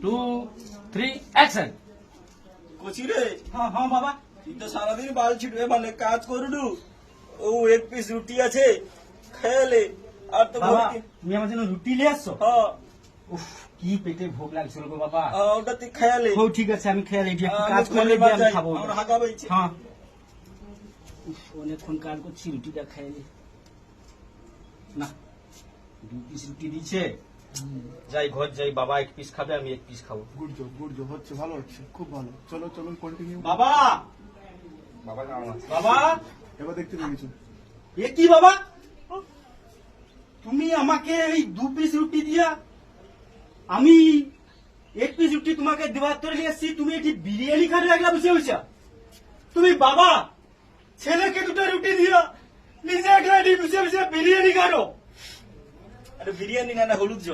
2, 3, action. কচি রে, হ্যাঁ হ্যাঁ বাবা। তুই তো সারাদিন বাল ছিটবে মানে কাজ করুডু। ও এক পিস রুটি আছে, খেলে। আর তো বাবা ভর্তি। তুমি আমার জন্য রুটি নিয়ে আসছো? হ্যাঁ, উফ, কি পেটে ভোগ লাগছিল গো বাবা। ওটা তুই খেয়ালে। ও ঠিক আছে, আমি খেয়ে রেডি, একটু আমি কাজ করলে ঘরে আমি যাই, খাবো। আমার হাগা বইছে। হ্যাঁ, উফ, অনেকক্ষণ কাজ করছি, রুটিটা খেয়ে নি। না, 2 পিস রুটি দিচ্ছে। যাই ঘর যাই, বাবা 1 পিস খাবে, আমি 1 পিস খাবো। গুড জব হচ্ছে, ভালো হচ্ছে, খুব ভালো। চলো চলো কন্টিনিউ। বাবা, বাবা, এবার দেখতে পেয়েছো? এ কি বাবা, তুমি আমাকে এই 2 পিস রুটি দিয়া, আমি 1 পিস রুটি তোমাকে দেওয়ার তোর লিয়েছি, তুমি এটি বিরিয়ানি খাতে লাগলা বসে হয়েছা? তুমি বাবা ছেলেকে 2টা রুটি দিয়া নিজে একলা এটি বসে বসে বিরিয়ানি খানো? আরে বিরিয়ানি না, হলুদ জ।